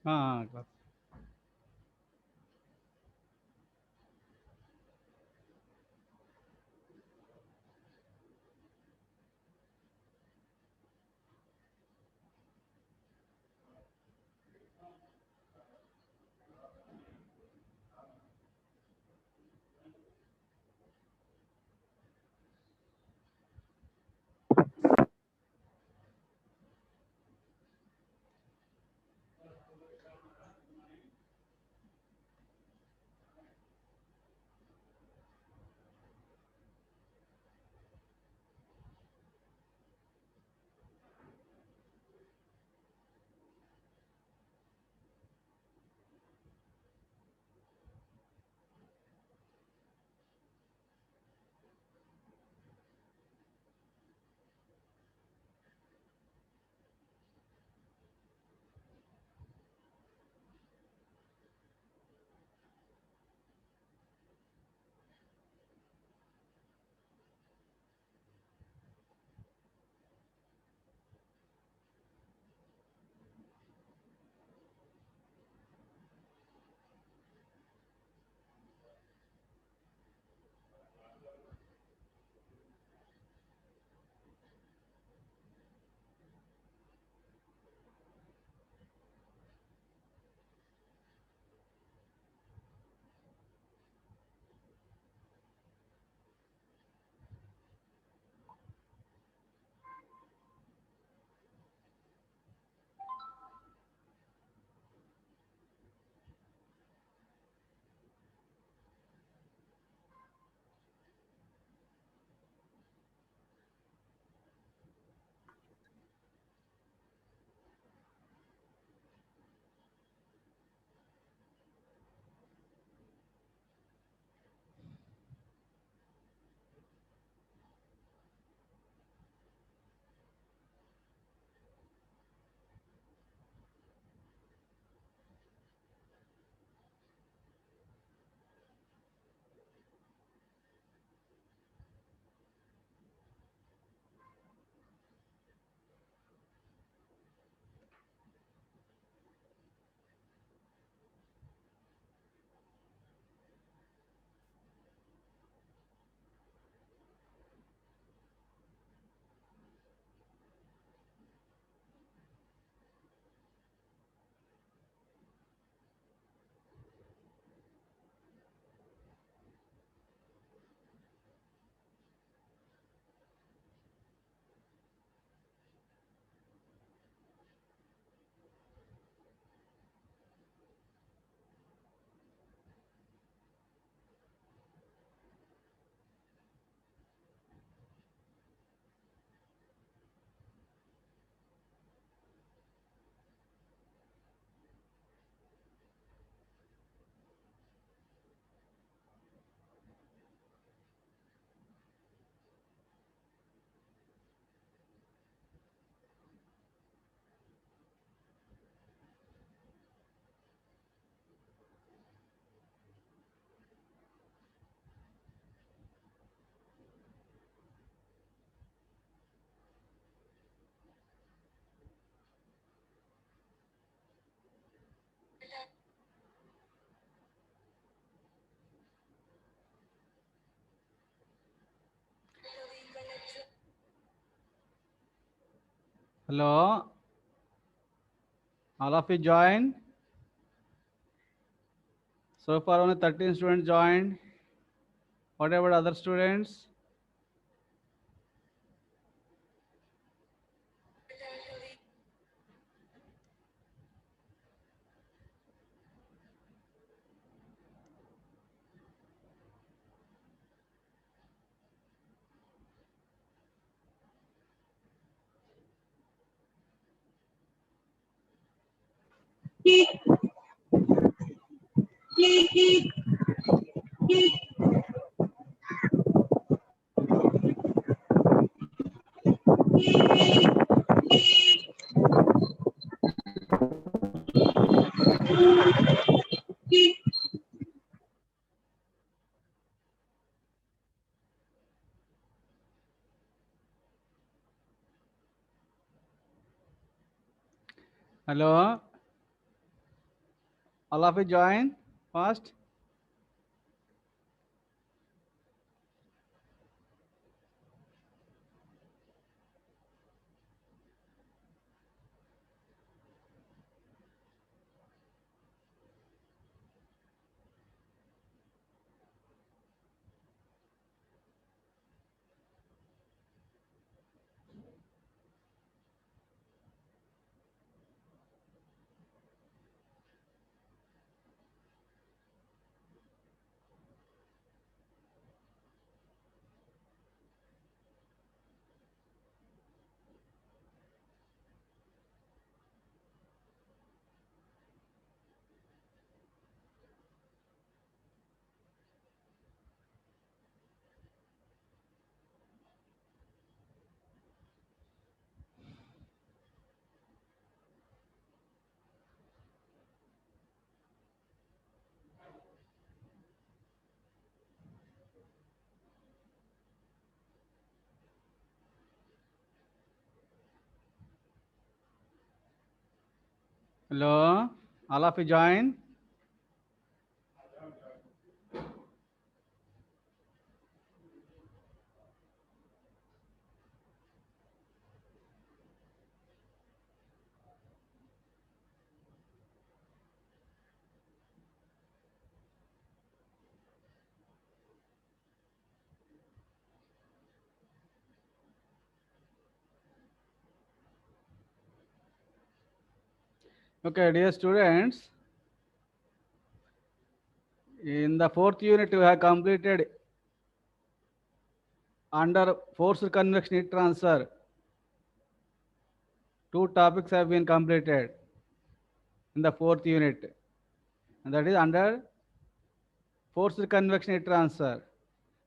हाँ class. Hello, all of you join. So far only 13 students joined. What about other students? Hello, all of you join first. Hello, all of you join. Okay, dear students, in the fourth unit we have completed under forced convection heat transfer. Two topics have been completed in the fourth unit, and that is under forced convection heat transfer.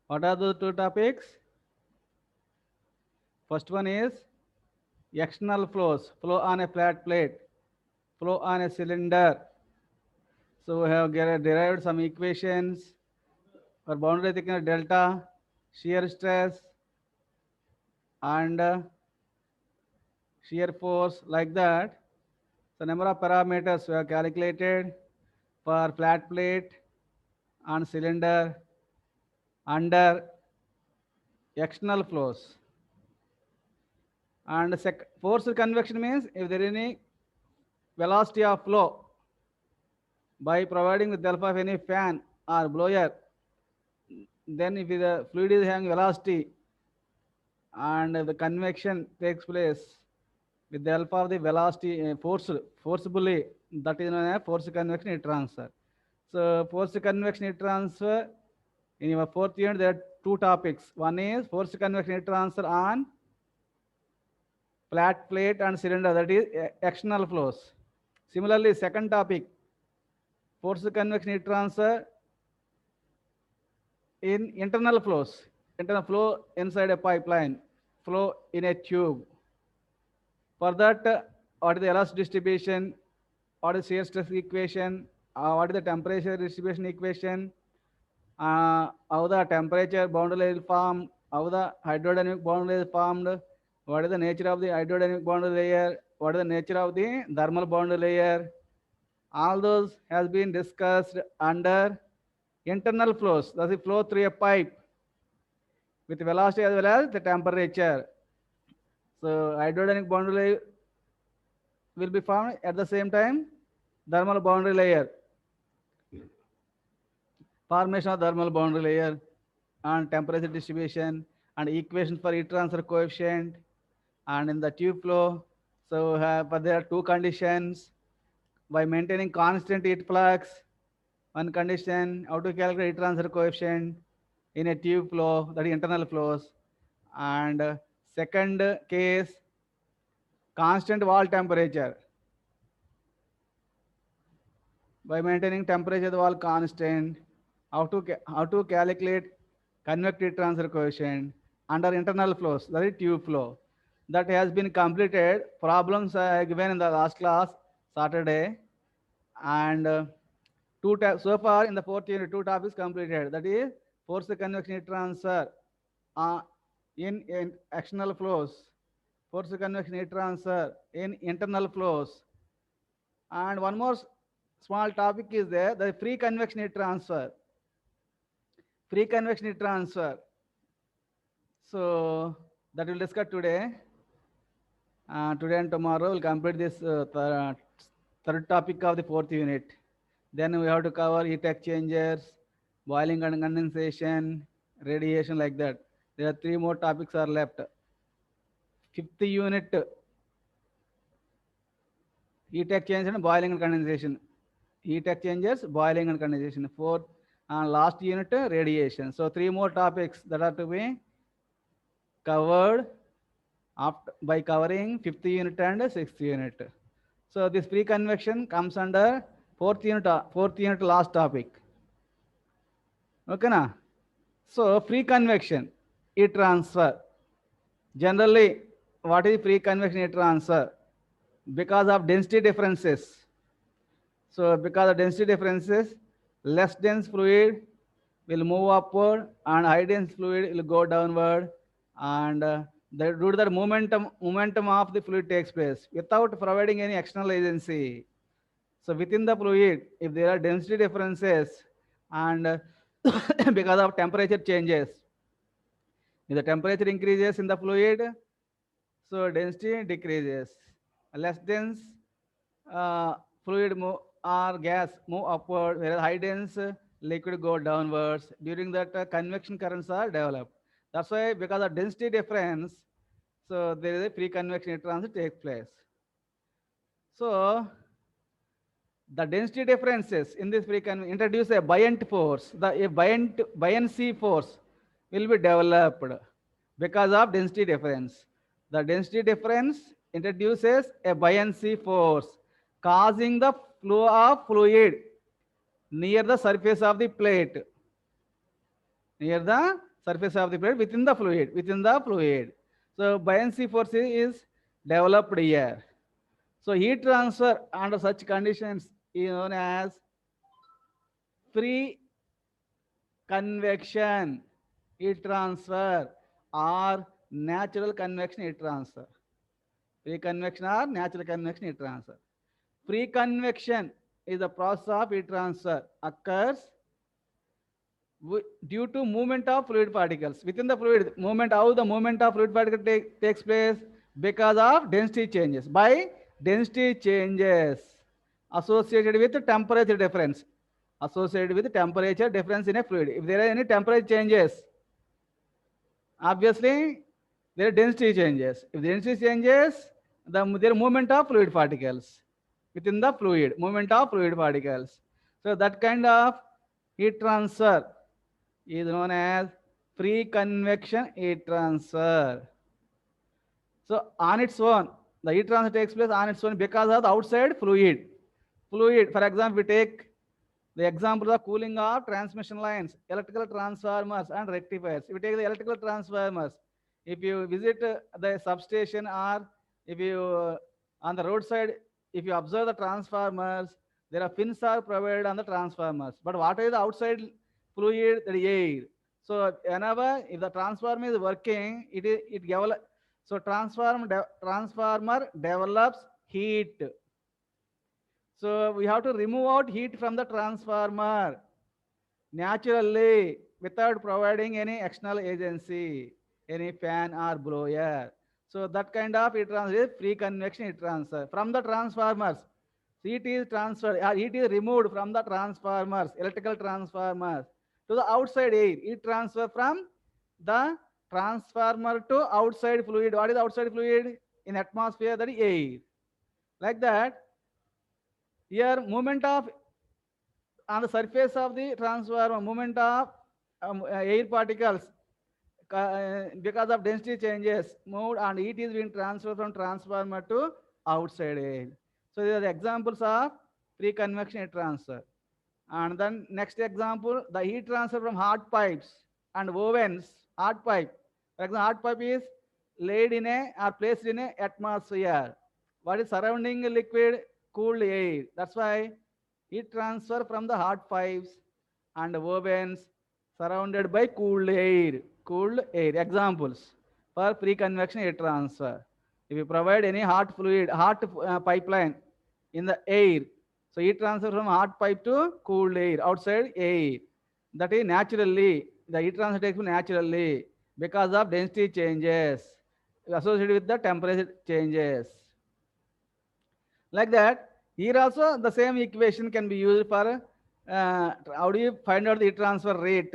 What are those two topics? First one is external flows, flow on a flat plate, flow on a cylinder. So we have derived some equations for boundary thickness delta, shear stress, and shear force like that. So number of parameters we have calculated for flat plate and cylinder under external flows. And forced convection means if there is any velocity of flow by providing with the help of any fan or blower, then if the fluid is having velocity and the convection takes place with the help of the velocity forcibly, that is known as forced convection heat transfer. So forced convection heat transfer, in your fourth unit there are two topics. One is forced convection heat transfer on flat plate and cylinder, that is external flows. Similarly, second topic, forced convection heat transfer in internal flows, internal flow inside a pipeline, flow in a tube. For that, what is the elastic distribution, what is shear stress equation, what is the temperature distribution equation, how the temperature boundary is formed, how the hydrodynamic boundary is formed, what is the nature of the hydrodynamic boundary layer, what is the nature of the thermal boundary layer. All those has been discussed under internal flows. That is flow through a pipe with velocity as well as the temperature. So hydrodynamic boundary layer will be formed at the same time thermal boundary layer. Formation of thermal boundary layer and temperature distribution and equation for heat transfer coefficient and in the tube flow. So but there are two conditions. By maintaining constant heat flux, one condition, how to calculate heat transfer coefficient in a tube flow, that is internal flows. And second case, constant wall temperature. by maintaining temperature of the wall constant. How to calculate convective transfer coefficient under internal flows, that is tube flow. That has been completed. Problems are given in the last class, Saturday. And so far in the fourth unit, two topics completed. That is force convection heat transfer uh, in external flows, force convection heat transfer in internal flows. And one more small topic is there, the free convection heat transfer. Free convection heat transfer. So that we'll discuss today. Today and tomorrow we'll complete this third topic of the fourth unit. Then we have to cover heat exchangers, boiling and condensation, radiation, like that. There are three more topics are left. Fifth unit, heat exchange and boiling and condensation. Heat exchangers, boiling and condensation. Fourth and last unit, radiation. So three more topics that are to be covered by covering fifth unit and sixth unit. So this free convection comes under fourth unit last topic. Okay na? So free convection, heat transfer. Generally, what is free convection heat transfer? Because of density differences. So because of density differences, less dense fluid will move upward and high dense fluid will go downward, and due to that momentum of the fluid takes place without providing any external agency. So within the fluid, if there are density differences and because of temperature changes, if the temperature increases in the fluid, so density decreases. Less dense fluid move or gas move upward, whereas high dense liquid go downwards. During that, convection currents are developed. That's why, because of density difference, so there is a free convection heat transfer takes place. So the density differences in this free convection introduce a buoyant force. A buoyancy force will be developed because of density difference. The density difference introduces a buoyancy force, causing the flow of fluid near the surface of the plate. Near the surface of the plate, within the fluid. So buoyancy force is developed here. So heat transfer under such conditions is known as free convection heat transfer or natural convection heat transfer. Free convection or natural convection heat transfer. Free convection is the process of heat transfer occurs due to movement of fluid particles within the fluid. How the movement of fluid particle takes place? Because of density changes. By density changes associated with temperature difference. Associated with temperature difference in a fluid. If there are any temperature changes, obviously there are density changes. If the density changes, there are movement of fluid particles within the fluid. Movement of fluid particles. So that kind of heat transfer is known as free convection heat transfer. So on its own, the heat transfer takes place on its own because of the outside fluid. Fluid, for example, we take the example of cooling of transmission lines, electrical transformers and rectifiers. If you take the electrical transformers, if you visit the substation or if you on the roadside, if you observe the transformers, there are fins are provided on the transformers. But what is the outside fluid? The air. So whenever if the transformer is working, so transformer develops heat. So we have to remove out heat from the transformer naturally without providing any external agency, any fan or blower. So that kind of heat transfer is free convection heat transfer. From the transformers, heat is transferred, heat is removed from the transformers, electrical transformers, to the outside air. Heat transfer from the transformer to outside fluid. What is outside fluid? In atmosphere, that is air. Like that, here movement of on the surface of the transformer, movement of air particles because of density changes moved and heat is being transferred from transformer to outside air. So these are the examples of free convection heat transfer. And then next example, the heat transfer from hot pipes and ovens. Hot pipe, for example, hot pipe is laid in a or placed in a atmosphere. What is surrounding liquid? Cool air. That's why heat transfer from the hot pipes and ovens surrounded by cool air. Cool air. Examples for free convection heat transfer. If you provide any hot fluid, hot pipeline in the air, so heat transfer from hot pipe to cool air, outside air. That is naturally, the heat transfer takes place naturally because of density changes associated with the temperature changes. Like that, here also the same equation can be used for how do you find out the heat transfer rate?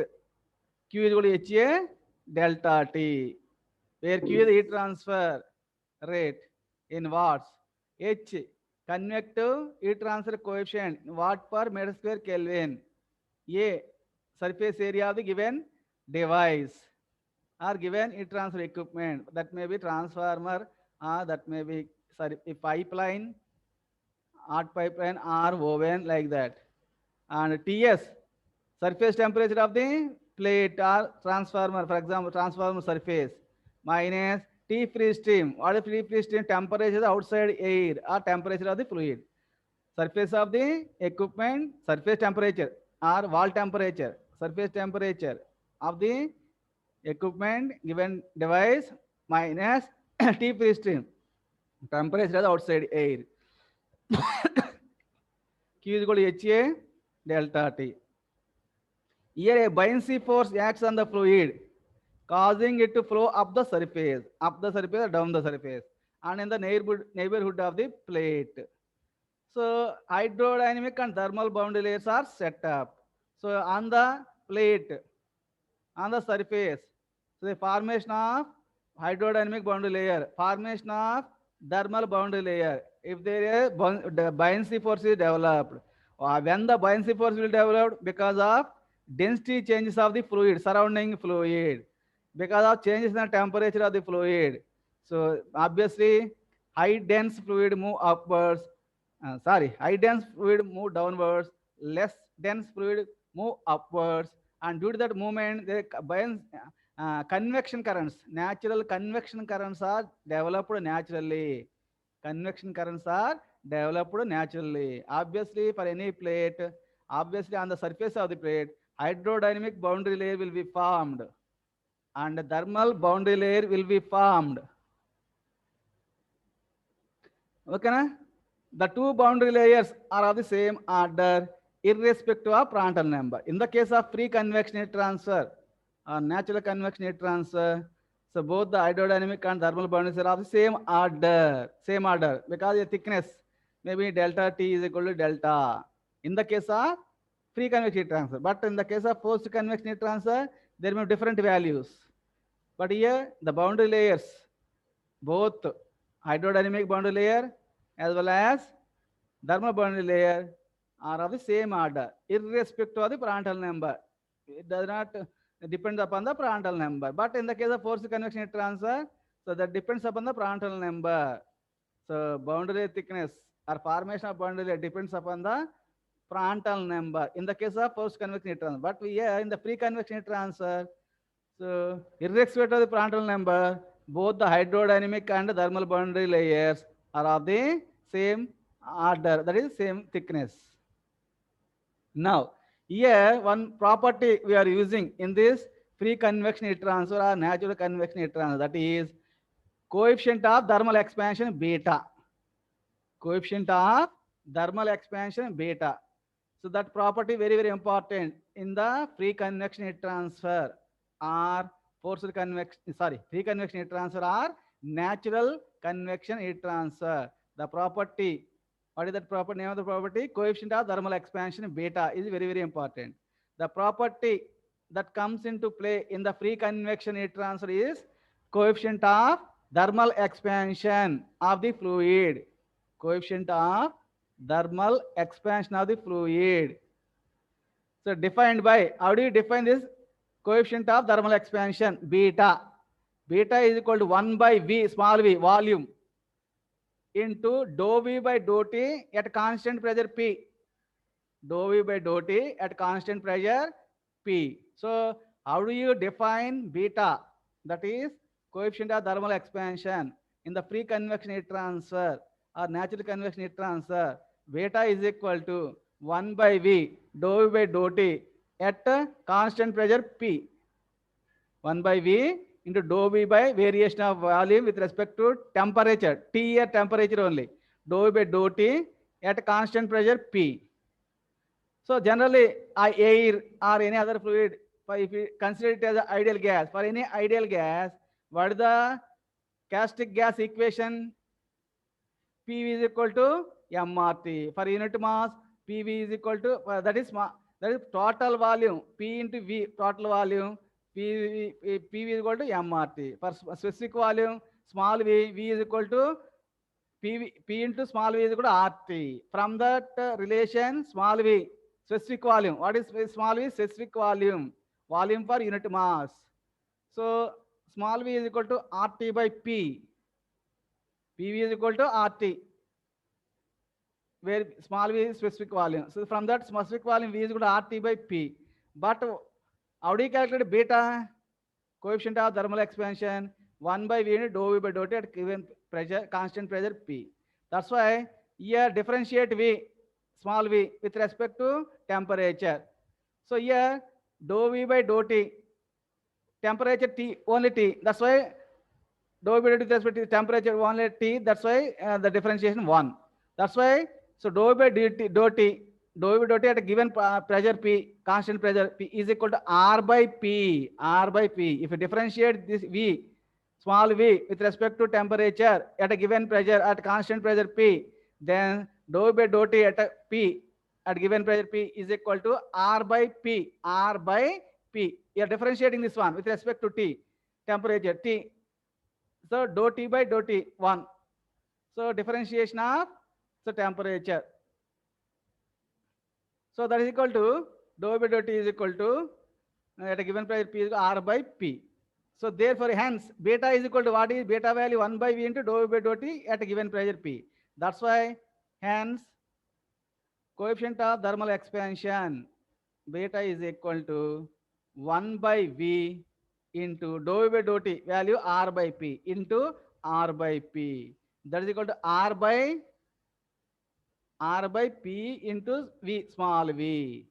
Q is equal to HA delta T, where Q is the heat transfer rate in watts. H, convective heat transfer coefficient, watt per meter square Kelvin. A, surface area of the given device or given heat transfer equipment. That may be transformer or that may be a pipeline, hot pipeline or oven, like that. And TS, surface temperature of the plate or transformer, for example, transformer surface, minus T free stream. What is free stream? Temperature outside air or temperature of the fluid. Surface of the equipment, surface temperature or wall temperature, surface temperature of the equipment given device minus T free stream, temperature of the outside air. Q is equal to HA delta T. Here a buoyancy force acts on the fluid, causing it to flow up the surface or down the surface, and in the neighborhood of the plate. So hydrodynamic and thermal boundary layers are set up. So on the plate, on the surface, so the formation of hydrodynamic boundary layer, formation of thermal boundary layer. If there is the buoyancy force is developed, when the buoyancy force will develop? Because of density changes of the fluid, surrounding fluid, because of changes in the temperature of the fluid. So obviously, high dense fluid move upwards. High dense fluid move downwards. Less dense fluid move upwards. And due to that movement, the convection currents, natural convection currents are developed naturally. Convection currents are developed naturally. Obviously, for any plate, obviously on the surface of the plate, hydrodynamic boundary layer will be formed and the thermal boundary layer will be formed. Okay, na? The two boundary layers are of the same order irrespective of Prandtl number. In the case of free convection heat transfer or natural convection heat transfer, so both the hydrodynamic and thermal boundaries are of the same order because the thickness maybe delta T is equal to delta. In the case of free convection heat transfer, but in the case of forced convection heat transfer, there may be different values. But here the boundary layers, both hydrodynamic boundary layer as well as thermal boundary layer are of the same order, irrespective of the Prandtl number. It does not depend upon the Prandtl number. But in the case of forced convection heat transfer, so that depends upon the Prandtl number. So boundary thickness or formation of boundary layer depends upon the Prandtl number in the case of forced convection heat transfer. But here in the free convection heat transfer, so irrespective of the Prandtl number, both the hydrodynamic and thermal boundary layers are of the same order, that is same thickness. Now, here one property we are using in this free convection heat transfer or natural convection heat transfer, that is coefficient of thermal expansion beta. Coefficient of thermal expansion beta. So that property very important in the free convection heat transfer or forced convection, free convection heat transfer or natural convection heat transfer. The property, what is that property? Name of the property? Coefficient of thermal expansion beta is very important. The property that comes into play in the free convection heat transfer is coefficient of thermal expansion of the fluid. Coefficient of thermal expansion of the fluid. So defined by, how do you define this coefficient of thermal expansion? Beta. Beta is equal to 1 by V, small v, volume, into dou V by dou T at constant pressure P. dou V by dou T at constant pressure P. So how do you define beta? That is coefficient of thermal expansion in the free convection heat transfer or natural convection heat transfer. Beta is equal to 1 by V dou V by dou T at constant pressure P. 1 by V into dou V by variation of volume with respect to temperature. T at temperature only. Dou V by dou T at constant pressure P. So generally, air or any other fluid, if you consider it as an ideal gas, for any ideal gas, what is the chaotic gas equation? PV is equal to MRT. For unit mass, PV is equal to, that is total volume, P into V, total volume, PV is equal to MRT. For specific volume, small v, V is equal to P into small v is equal to RT. From that relation, small v, specific volume. What is small v? Specific volume. Volume per unit mass. So small v is equal to RT by P. PV is equal to RT, where small v is specific volume. So from that specific volume, V is equal to RT by P. But how do you calculate beta? Coefficient of thermal expansion 1 by V into dou V by dou T at given pressure, constant pressure P. That's why here differentiate V, small v, with respect to temperature. So here dou V by dou T, temperature T, only T. That's why dou V by dou T with respect to temperature only T. That's why the differentiation 1. That's why, so dou V by dou T, dou V by dou T at a given pressure P, constant pressure P is equal to R by P. R by P. If you differentiate this V, small v, with respect to temperature at a given pressure at constant pressure P, then dou V by dou T at a P at given pressure P is equal to R by P. R by P. You are differentiating this one with respect to T, temperature T. So dou T by dou T, 1. So differentiation of the temperature. So that is equal to dou by dou T is equal to at a given pressure P is R by P. So therefore, hence beta is equal to what is beta value 1 by V into dou V by dou T at a given pressure P. That's why hence coefficient of thermal expansion beta is equal to 1 by V into dou V by dou T value R by P into R by P. That is equal to R by P into V, small v.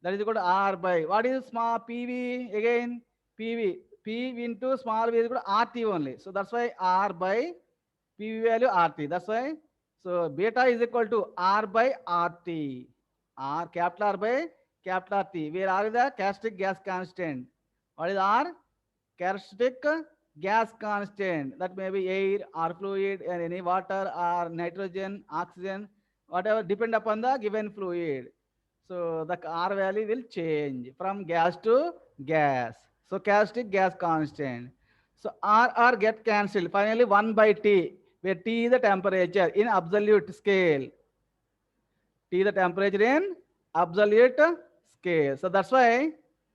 That is equal to R by, what is small PV again? PV. P into small v is equal to RT only. So that's why R by PV value RT. That's why, so beta is equal to R by RT. R, capital R by capital RT. Where R is the chaotic gas constant. What is R? Chaotic gas constant. That may be air or fluid and any water or nitrogen, oxygen, whatever, depend upon the given fluid. So the R value will change from gas to gas. So chaotic gas constant. So R get cancelled. Finally 1 by T, where T is the temperature in absolute scale. T is the temperature in absolute scale. So that's why,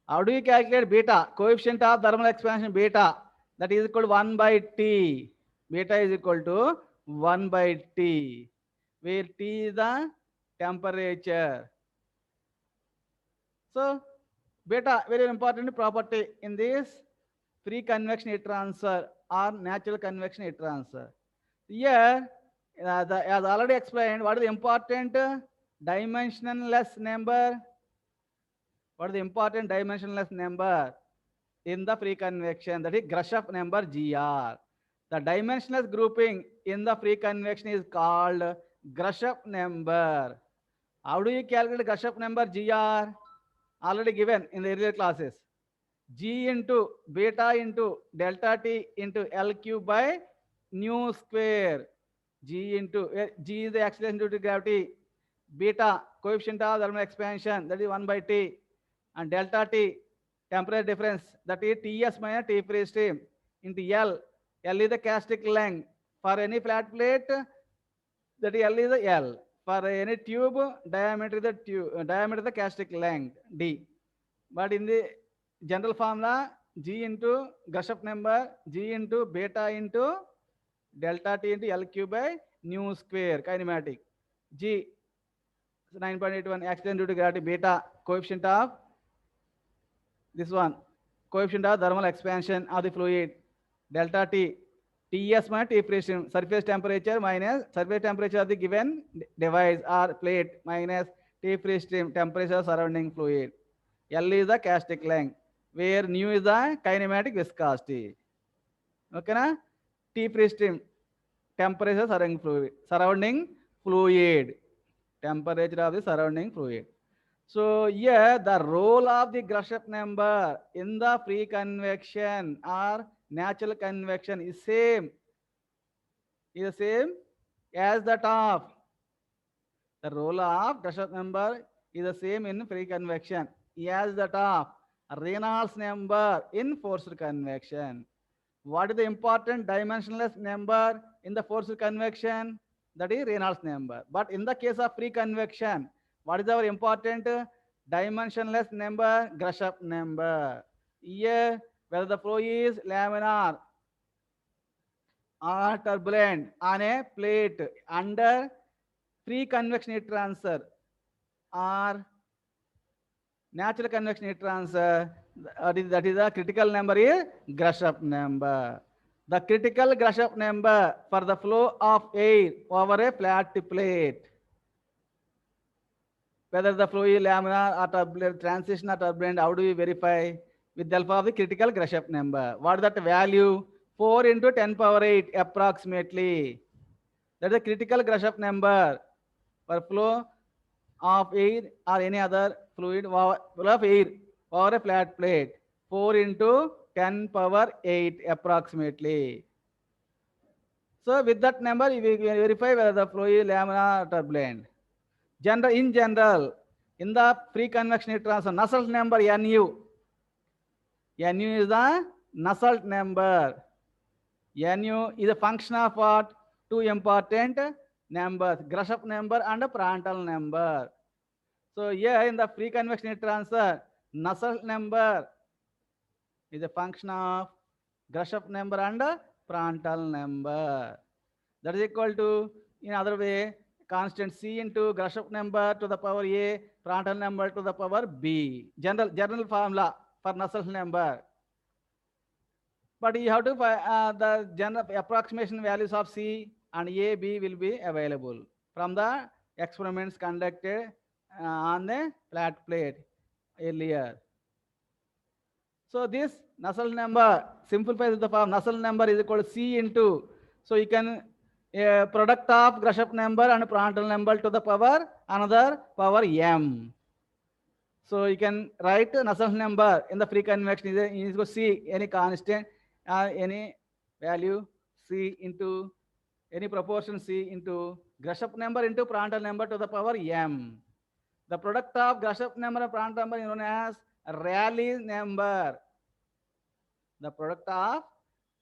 how do you calculate beta? Coefficient of thermal expansion beta, that is equal to 1 by T. Beta is equal to 1 by T, where T is the temperature. So beta, very important property in this free convection heat transfer or natural convection heat transfer. Here, as already explained, what is the important dimensionless number? What is the important dimensionless number in the free convection? That is Grashof number GR. The dimensionless grouping in the free convection is called Grashof number. How do you calculate Grashof number GR? Already given in the earlier classes. G into beta into delta T into L cube by nu square. G into G is the acceleration due to gravity. Beta coefficient of thermal expansion, that is 1 by T, and delta T temperature difference, that is Ts minus T free stream into L. L is the chaotic length for any flat plate. That is L is the L. For any tube, diameter is the chaotic length D. But in the general formula, G into Grashof number, G into beta into delta T into L cube by nu square kinematic. G 9.81 accident due to gravity beta, coefficient of this one, coefficient of thermal expansion of the fluid, delta T, Ts minus T pressure, surface temperature minus surface temperature of the given device or plate minus T free stream temperature surrounding fluid. L is the castic length, where nu is the kinematic viscosity. Okay, na? T free stream temperature surrounding fluid, temperature of the surrounding fluid. So here the role of the Grashof number in the free convection or natural convection is the same as that of the role of Grashof number is the same in free convection as that of Reynolds number in forced convection. What is the important dimensionless number in the forced convection? That is Reynolds number. But in the case of free convection, what is our important dimensionless number? Grashof number. Here, whether the flow is laminar or turbulent on a plate under free convection heat transfer or natural convection heat transfer, that is the critical number is Grashof number. The critical Grashof number for the flow of air over a flat plate, whether the flow is laminar or turbulent, transition or turbulent, how do we verify? With the help of the critical Grashof number. What is that value? 4 into 10 power 8 approximately. That is the critical Grashof number for flow of air or any other fluid flow of air over a flat plate. 4 into 10 power 8 approximately. So with that number, we can verify whether the flow is laminar or turbulent. In general, in the free convection heat transfer, Nusselt number Nu. Nu is the Nusselt number. Nu is a function of what? Two important numbers, Grashof number and Prandtl number. So here in the free convection heat transfer, Nusselt number is a function of Grashof number and Prandtl number. That is equal to, in other way, constant C into Grashof number to the power A, Prandtl number to the power B. General formula for Nusselt number. But you have to the general approximation values of C and A, B will be available from the experiments conducted on the flat plate earlier. So this Nusselt number simplifies the form. Nusselt number is equal to C into, so you can product of Grashof number and Prandtl number to the power another power M. So you can write Nusselt number in the free convection is equal to C, any constant, any value C into any proportion C into Grashof number into Prandtl number to the power M. The product of Grashof number and Prandtl number is known as Rayleigh number. The product of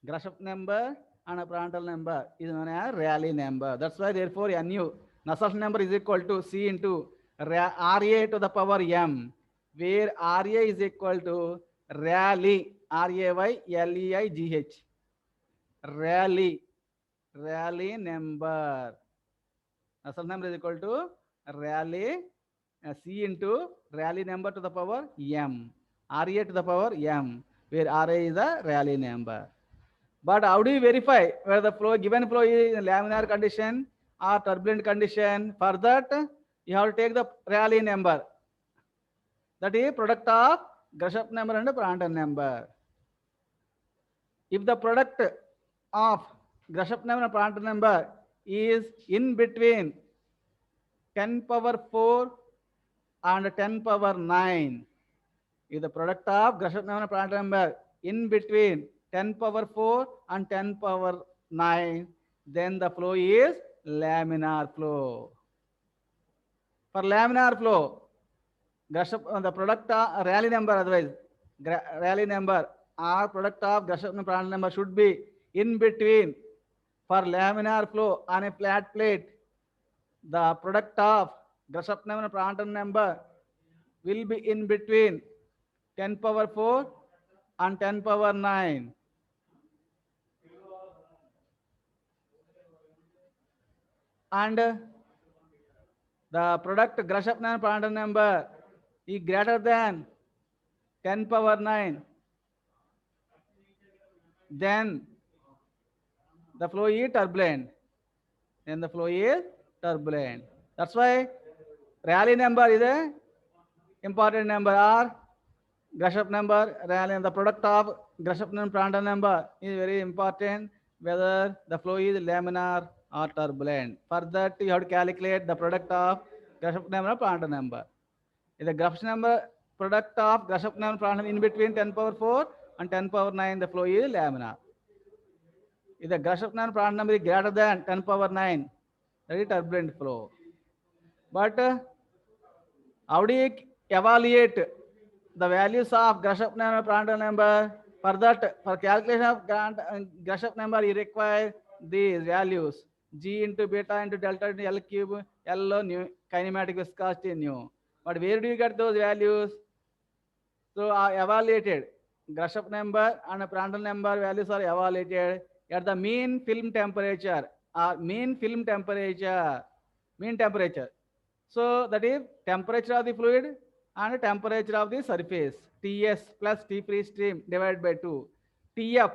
Grashof number and a Prandtl number is known as Rayleigh number. That's why therefore Nu, Nusselt number is equal to C into Ra to the power M, where Ra is equal to Rayleigh, Rayleigh, Rayleigh number. Nusselt number is equal to Rayleigh, C into Rayleigh number to the power M, Ra to the power M, where Ra is the Rayleigh number. But how do you verify whether the given flow is in laminar condition or turbulent condition? For that, you have to take the Rayleigh number. That is product of Grashof number and Prandtl number. If the product of Grashof number and Prandtl number is in between 10 power 4 and 10 power 9, if the product of Grashof number and Prandtl number in between 10 power 4 and 10 power 9, then the flow is laminar flow. For laminar flow, the product of Rayleigh number, otherwise Rayleigh number or product of Grashof and Prandtl number should be in between. For laminar flow on a flat plate, the product of Grashof number and Prandtl number will be in between 10 power 4 and 10 power 9. And The product Grashof-Nan Prandtl number is greater than 10 power 9, then the flow is turbulent. Then the flow is turbulent. That's why Rayleigh number is a important number, or Grashof number. Rayleigh, the product of Grashof-Nan Prandtl number is very important, whether the flow is laminar or turbulent. For that, you have to calculate the product of Grashof number and Prandtl number. If the Grashof number product of Grashof-Nan and Prandtl in between 10 power 4 and 10 power 9, the flow is laminar. If the Grashof-Nan and Prandtl number is greater than 10 power 9, that is turbulent flow. But how do you evaluate the values of Grashof-Nan and Prandtl number? For that, for calculation of Grashof number, you require these values: G into beta into delta into L cube, L nu, kinematic viscosity nu. But where do you get those values? So evaluated. Grashof number and Prandtl number values are evaluated at the mean film temperature. Mean temperature. So that is temperature of the fluid and temperature of the surface. Ts plus T free stream divided by 2. Tf,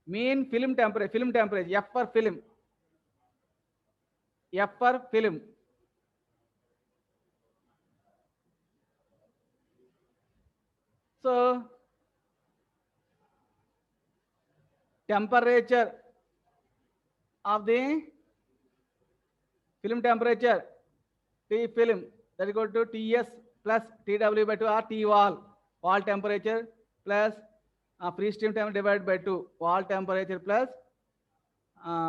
mean film temperature, F for film. F for film. So temperature of the film temperature, T film, that is equal to Ts plus Tw by 2 or T wall temperature plus free stream temperature divided by 2, wall temperature plus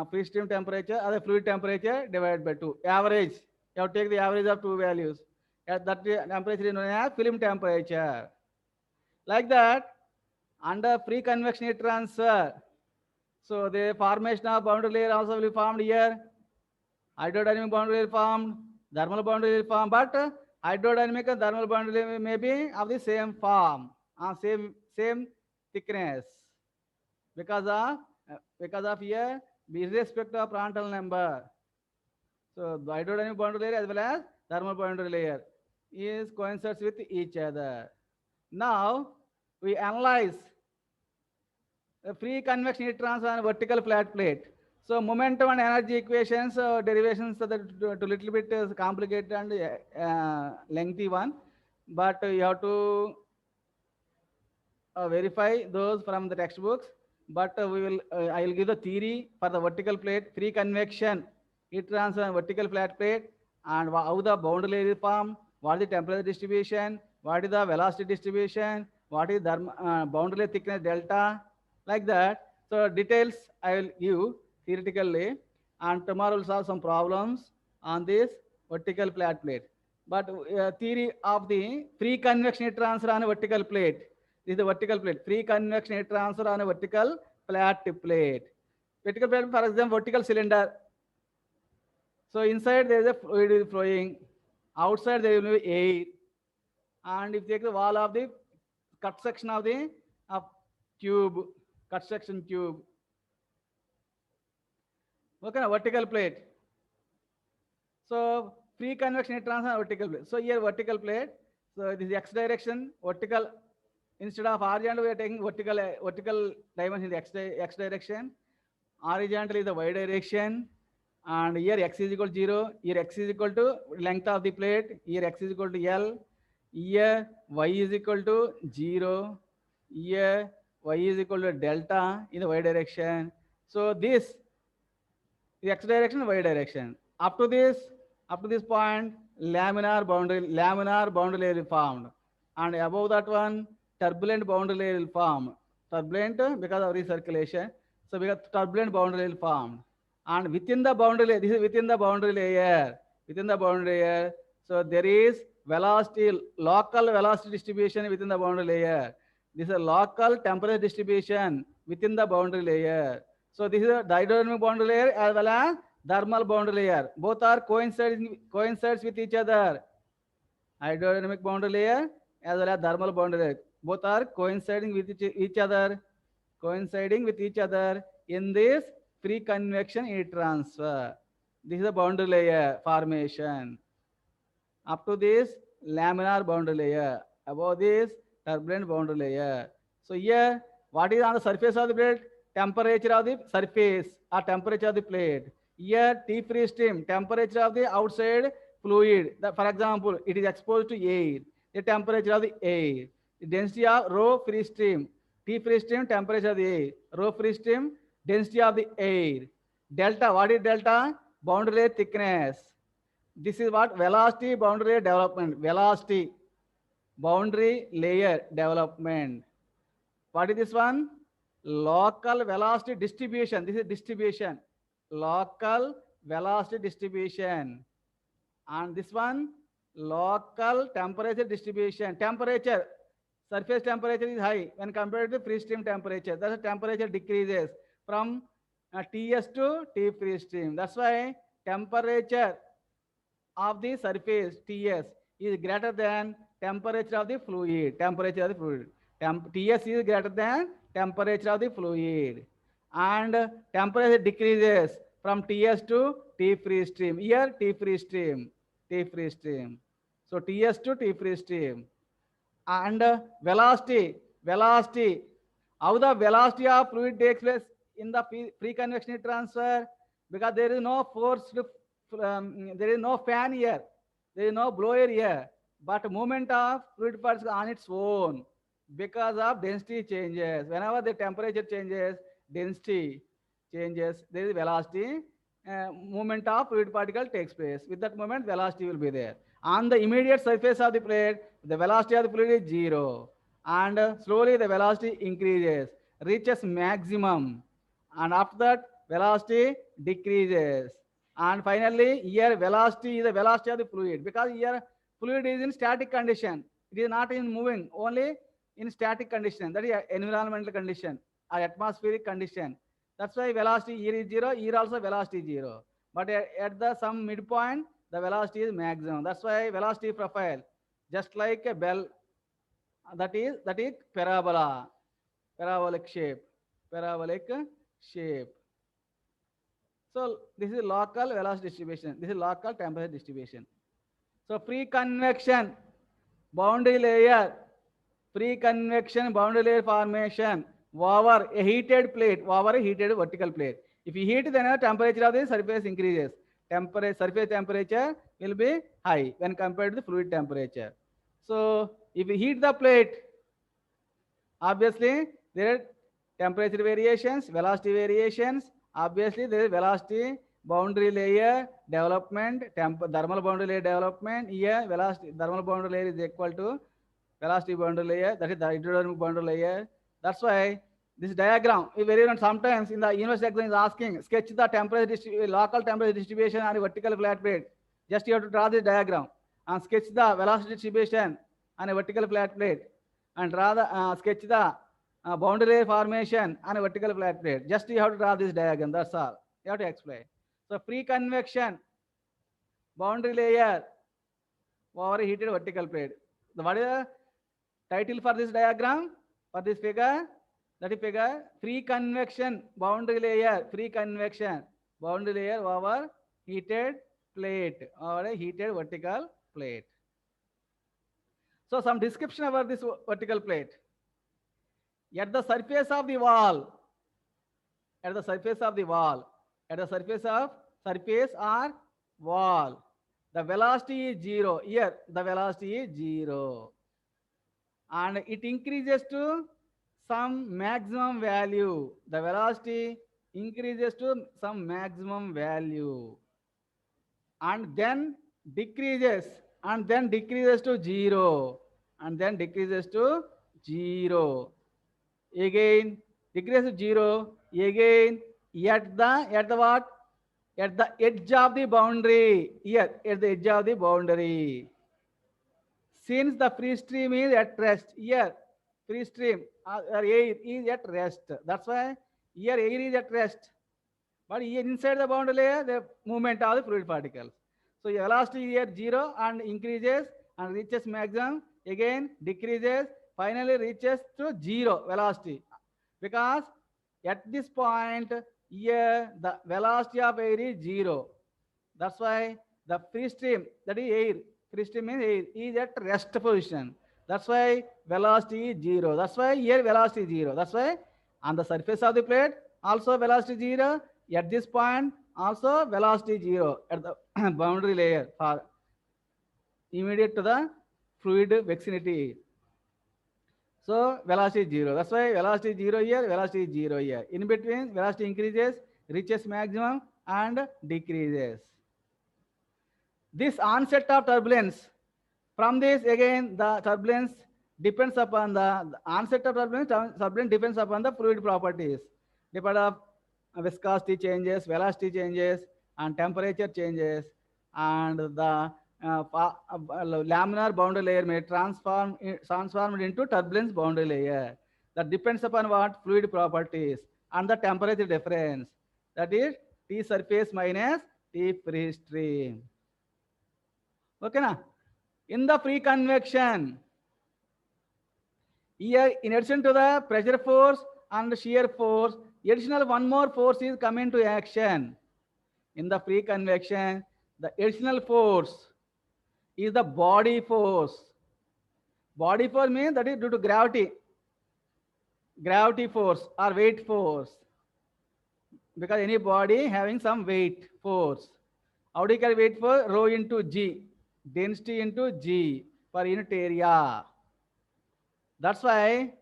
free stream temperature or the fluid temperature divided by 2. Average, you have to take the average of two values. That temperature is known as film temperature. Like that, under free convection heat transfer, so the formation of boundary layer also will be formed here. Hydrodynamic boundary layer formed, thermal boundary layer formed, but hydrodynamic and thermal boundary layer may be of the same form, same thickness, because of here, with respect of Prandtl number. So the hydrodynamic boundary layer as well as thermal boundary layer is coincides with each other. Now we analyze the free convection heat transfer on vertical flat plate. So momentum and energy equations, derivations, so that to little bit complicated and lengthy one, but you have to verify those from the textbooks. But I will give the theory for the vertical plate, free convection heat transfer on vertical flat plate, and how the boundary layer is formed, what is the temperature distribution, what is the velocity distribution, what is the boundary layer thickness delta, like that. So details I will give theoretically, and tomorrow we'll solve some problems on this vertical flat plate. But theory of the free convection heat transfer on a vertical plate. This is the vertical plate. Free convection heat transfer on a vertical flat plate. Vertical plate, for example, vertical cylinder. So inside there is a fluid flowing. Outside there will be air. And if you take the wall of the cut section of the tube, cut section tube. Okay, vertical plate. So free convection heat transfer on vertical plate. So here vertical plate. So this is x direction, vertical. Instead of horizontal, we are taking vertical dimension in the x direction. Horizontal is the y direction. And here x is equal to 0. Here x is equal to length of the plate. Here x is equal to L. Here y is equal to 0. Here y is equal to delta in the y direction. So this is x direction, y direction. Up to this point, laminar boundary layer is formed. And above that one, turbulent boundary layer will form. Turbulent because of recirculation. So we got turbulent boundary layer formed. And within the boundary layer, this is within the boundary layer. Within the boundary layer, so there is local velocity distribution within the boundary layer. This is a local temperature distribution within the boundary layer. So this is a hydrodynamic boundary layer as well as thermal boundary layer. Both are coincides with each other. Hydrodynamic boundary layer as well as thermal boundary layer. Both are coinciding with each other. Coinciding with each other in this free convection heat transfer. This is a boundary layer formation. up to this laminar boundary layer, above this turbulent boundary layer. So here, what is on the surface of the plate? Temperature of the surface or temperature of the plate. Here, T free stream, temperature of the outside fluid. For example, it is exposed to air. The temperature of the air. The density of rho free stream. T free stream, temperature of the air. Rho free stream, density of the air. Delta, what is delta? Boundary layer thickness. This is what velocity boundary layer development. Velocity boundary layer development. What is this one? Local velocity distribution. This is distribution. Local velocity distribution. And this one, local temperature distribution. Temperature, surface temperature is high when compared to free stream temperature. Thus, temperature decreases from Ts to T free stream. That's why temperature of the surface Ts is greater than temperature of the fluid. Temperature of the fluid. Ts is greater than temperature of the fluid. And temperature decreases from Ts to T free stream. Here T free stream. T free stream. So Ts to T free stream. And velocity. How the velocity of fluid takes place in the free convection heat transfer? Because there is no force, there is no fan here, there is no blower here, but movement of fluid particles on its own because of density changes. Whenever the temperature changes, density changes, there is velocity. Movement of fluid particle takes place. With that moment, velocity will be there. On the immediate surface of the plate, the velocity of the fluid is 0. And slowly the velocity increases, reaches maximum. And after that, velocity decreases. And finally, here velocity is the velocity of the fluid, because here fluid is in static condition. It is not in moving, only in static condition. That is environmental condition or atmospheric condition. That's why velocity here is 0, here also velocity is 0. But at the some midpoint, the velocity is maximum. That's why velocity profile, just like a bell, that is parabola, parabolic shape, parabolic shape. So this is local velocity distribution. This is local temperature distribution. So free convection boundary layer, free convection boundary layer formation over a heated plate, over a heated vertical plate. If you heat, then the temperature of the surface increases. Surface temperature will be high when compared to the fluid temperature. So if you heat the plate, obviously there are temperature variations, velocity variations. Obviously there is velocity boundary layer development, thermal boundary layer development. Here velocity thermal boundary layer is equal to velocity boundary layer, that is the hydrodynamic boundary layer. That's why this diagram is very important. Sometimes in the university exam is asking, sketch the temperature local temperature distribution on a vertical flat plate. Just you have to draw this diagram and sketch the velocity distribution on a vertical flat plate, and draw the sketch the boundary layer formation on a vertical flat plate. Just you have to draw this diagram. That's all. You have to explain. So free convection boundary layer over a heated vertical plate. What is the title for this diagram, for this figure? That is figure free convection boundary layer, free convection boundary layer over heated plate or a heated vertical plate. So some description about this vertical plate. At the surface of the wall, at the surface of the wall, at the surface of surface or wall, the velocity is 0. Here the velocity is 0. And it increases to some maximum value. The velocity increases to some maximum value, and then decreases, and then decreases to 0, and then decreases to 0. Again decreases to 0. Again at the what? At the edge of the boundary. Here at the edge of the boundary. Since the free stream is at rest, here free stream or air is at rest. That's why here air is at rest. But here inside the boundary layer, the movement of the fluid particles. So velocity here 0 and increases and reaches maximum. Again decreases, finally reaches to 0 velocity. Because at this point here the velocity of air is 0. That's why the free stream, that is air, Free stream means is at rest position. That's why velocity is zero. That's why here velocity is zero. That's why on the surface of the plate also velocity zero. At this point also velocity zero at the boundary layer for immediate to the fluid vicinity. So velocity is zero. That's why velocity is zero here, velocity is zero here. In between, velocity increases, reaches maximum and decreases. This onset of turbulence, from this again the turbulence depends upon the onset of turbulence depends upon the fluid properties. Depend of viscosity changes, velocity changes, and temperature changes, and the laminar boundary layer may transformed into turbulence boundary layer. That depends upon what fluid properties and the temperature difference. That is T surface minus T free stream. Okay, na? In the free convection, here in addition to the pressure force and shear force, additional one more force is coming to action. In the free convection, the additional force is the body force. Body force means that is due to gravity force or weight force. Because any body having some weight force. How do you calculate weight force? Rho into G, density into G per unit area. That's why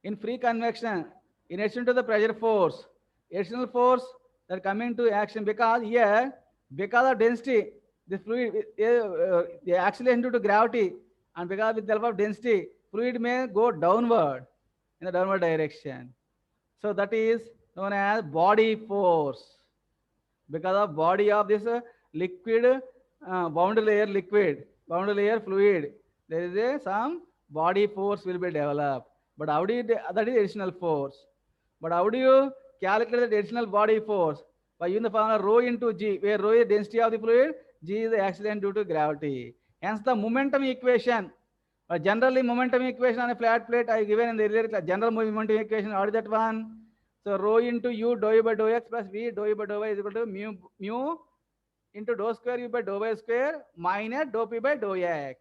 in free convection, in addition to the pressure force, additional force that coming to action because here, because of density, the fluid they actually due to gravity, and because with the help of density, fluid may go downward in the downward direction. So that is known as body force. Because of body of this liquid boundary layer fluid, there is some body force will be developed. But how do you, that is additional force. But how do you calculate the additional body force? By using the formula rho into G, where rho is density of the fluid, G is the accident due to gravity. Hence the momentum equation. Generally momentum equation on a flat plate I given in the earlier class. General momentum equation, what is that one? So rho into U dou U by dou X plus V dou U by dou Y is equal to mu into dou square U by dou Y square minus dou P by dou X.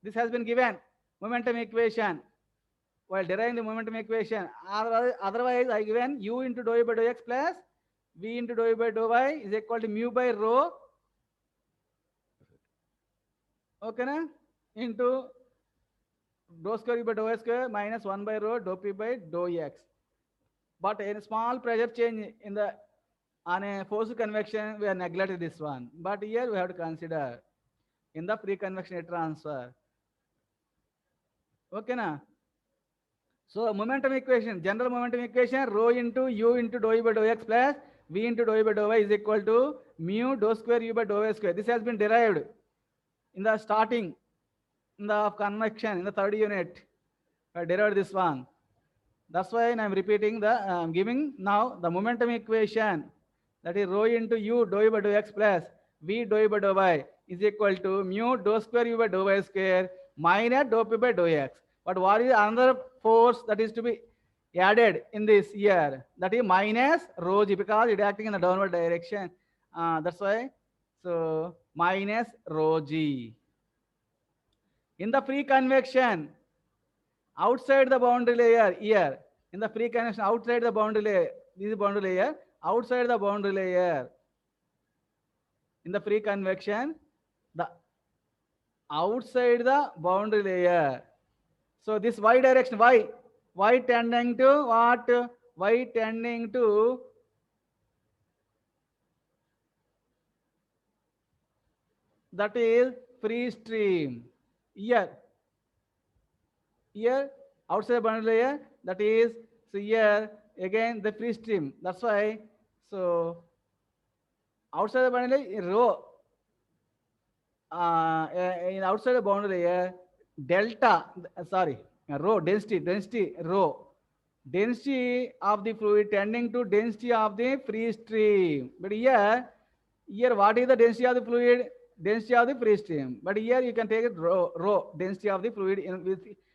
This has been given momentum equation while deriving the momentum equation. Otherwise, I given U into dou U by dou X plus V into dou U by dou Y is equal to mu by rho. Okay, na? Into dou square U by dou Y square minus 1 by rho dou P by dou X. But a small pressure change in the on a forced convection, we have neglected this one. But here we have to consider in the free convection heat transfer. Okay, na? So momentum equation, general momentum equation, rho into U into dou U by dou X plus V into dou U by dou Y is equal to mu dou square U by dou Y square. This has been derived in the starting, in the convection, in the third unit. I derived this one. That's why I'm repeating the, giving now the momentum equation, that is rho into U dou U by dou X plus V dou U by dou Y is equal to mu dou square U by dou Y square minus dou P by dou X. But what is another force that is to be added in this here? That is minus rho G, because it is acting in the downward direction. That's why, so minus rho G. In the free convection, outside the boundary layer here, in the free convection outside the boundary layer, this is boundary layer, outside the boundary layer, in the free convection, the outside the boundary layer. So this y direction, y tending to what? Y tending to that is free stream. Here outside the boundary layer, that is, so here again the free stream. That's why, so outside the boundary layer, rho, in outside the boundary layer, delta, rho, density, rho, density of the fluid tending to density of the free stream. But here what is the density of the fluid? Density of the free stream. But here you can take it rho, density of the fluid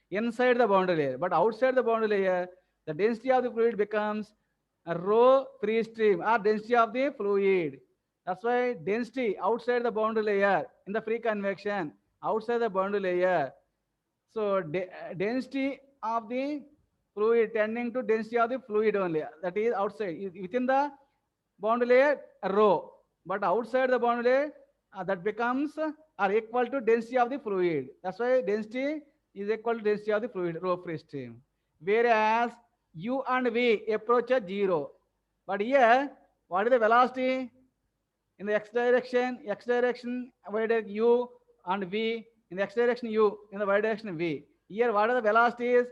inside the boundary layer. But outside the boundary layer, the density of the fluid becomes a rho free stream or density of the fluid. That's why density outside the boundary layer in the free convection outside the boundary layer. So density of the fluid tending to density of the fluid only. That is outside. Within the boundary layer, rho. But outside the boundary layer, that becomes are equal to density of the fluid. That's why density is equal to density of the fluid, rho free stream. Whereas u and v approach at 0. But here, what is the velocity? In the x direction, y direction u and v. In the x direction u, in the y direction v. Here, what are the velocities?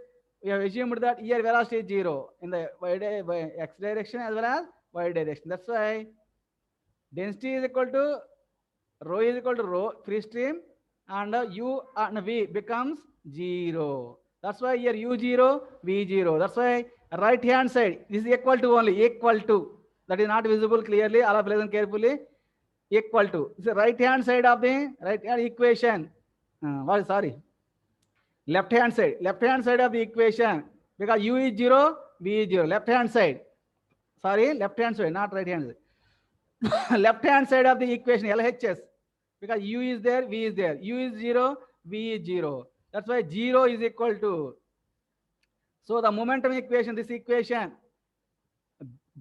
We have assumed that here velocity is 0 in the x direction as well as y direction. That's why density is equal to rho free stream, and u and v becomes 0. That's why here u0, v0. That's why right hand side is equal to only, equal to. That is not visible clearly. All of listen carefully. Equal to. It's the right hand side of the right hand equation. Left hand side of the equation, because u is 0, v is 0. Left hand side, not right hand side. Left hand side of the equation, LHS, because u is there, v is there. U is 0, v is 0. That's why 0 is equal to. So the momentum equation, this equation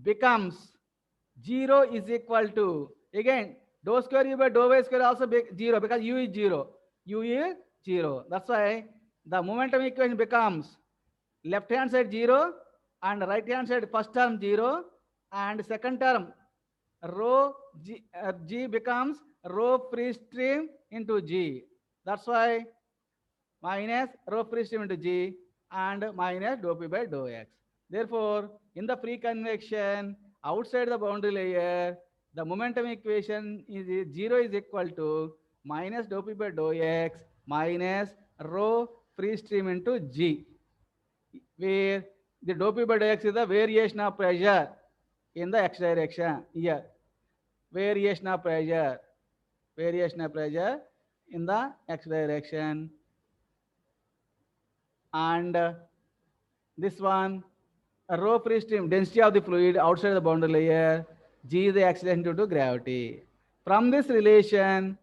becomes 0 is equal to, again, dou square u by dou y square also 0, because u is 0. U is 0. That's why the momentum equation becomes left hand side 0 and right hand side first term 0, and second term rho g becomes rho free stream into g. That's why minus rho free stream into g and minus dou p by dou x. Therefore, in the free convection outside the boundary layer, the momentum equation is 0 is equal to minus dou p by dou x minus rho free stream into g, where the dou p by dou x is the variation of pressure in the x direction. Here, variation of pressure in the x direction, and this one rho free stream, density of the fluid outside the boundary layer, g is the acceleration due to gravity. From this relation,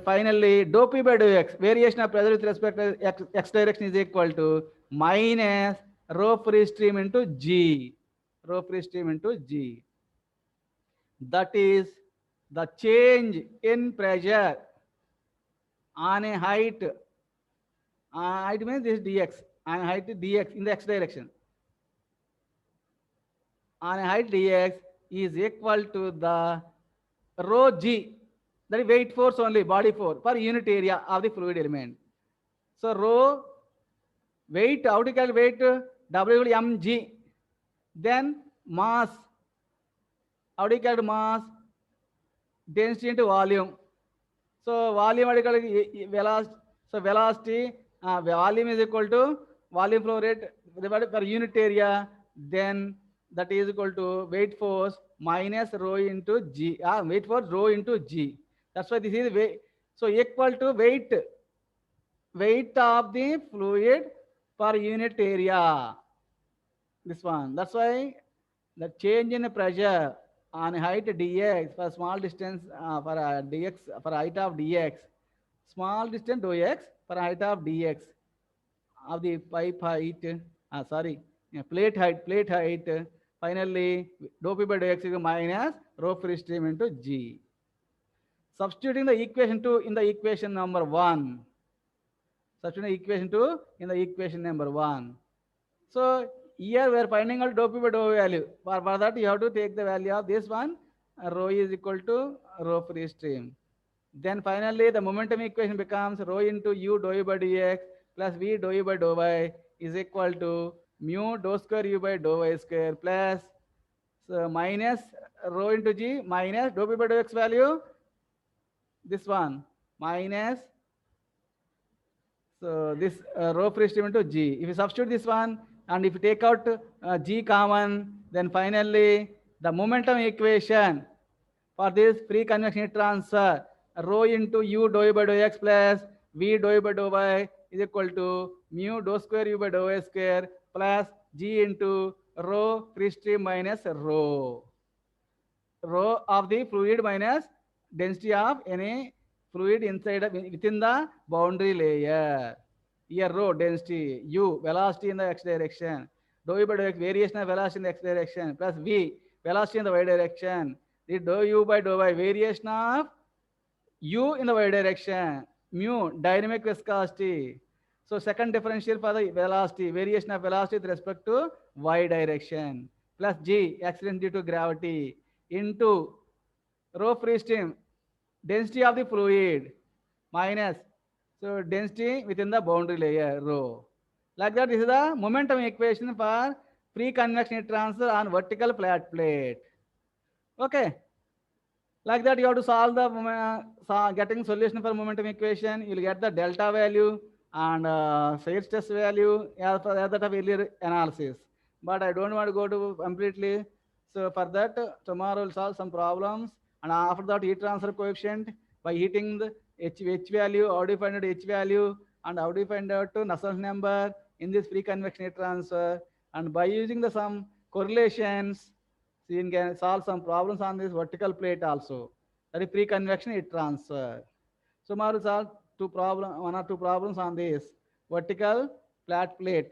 finally dou p by dou x, variation of pressure with respect to x direction, is equal to minus rho free stream into g. That is the change in pressure on a height. Height means this dx, on height dx in the x direction. On a height dx is equal to the rho g, that is weight force only, body force per unit area of the fluid element. So rho weight, how to calculate weight? W equal to mg. Then mass, how do you calculate mass? Density into volume. So volume velocity. So velocity, volume is equal to volume flow rate divided per unit area. Then that is equal to weight force minus rho into g. Weight force rho into g. That's why this is weight. So equal to weight of the fluid per unit area. This one. That's why the change in pressure on height dx for small distance for dx for height of dx, small distance dou x for height of dx of the pipe height, plate height, finally dou p by dou x is minus rho free stream into g. Substituting the equation 2 in the equation number 1. So here we are finding out dou p by dou value. For that you have to take the value of this one, rho is equal to rho free stream. Then finally the momentum equation becomes rho into u dou u by dx plus v dou u by dou y is equal to mu dou square u by dou y square plus minus rho into g minus dou p by dou x value, this one, minus this rho free stream into g. If you substitute this one and if you take out g common, then finally the momentum equation for this free convection heat transfer, rho into u dou u by dou x plus v dou u by dou y is equal to mu dou square u by dou y square plus g into rho free stream minus rho of the fluid minus density of any fluid inside within the boundary layer. Here rho density, u velocity in the x direction, dou u by dou x variation of velocity in the x direction plus v velocity in the y direction. The dou u by dou y variation of u in the y direction, mu dynamic viscosity. So second differential for the velocity, variation of velocity with respect to y direction plus g accident due to gravity into rho free stream density of the fluid minus so density within the boundary layer rho. Like that, this is the momentum equation for free convection heat transfer on vertical flat plate. Okay. Like that, you have to solve the getting solution for momentum equation. You'll get the delta value and shear stress value as per that of earlier analysis. But I don't want to go to completely. So for that, tomorrow we'll solve some problems. And after that, heat transfer coefficient by heating the H value, how do you find out H value, and how do you find out Nusselt's number in this free convection heat transfer. And by using the some correlations, so you can solve some problems on this vertical plate also. That is pre-convection heat transfer. So now we solve one or two problems on this vertical flat plate.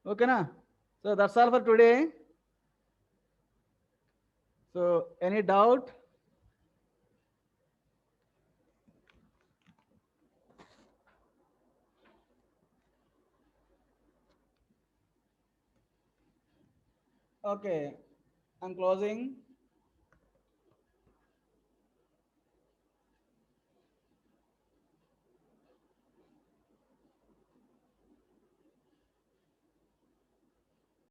Okay, na? So that's all for today. So any doubt? Okay, I'm closing.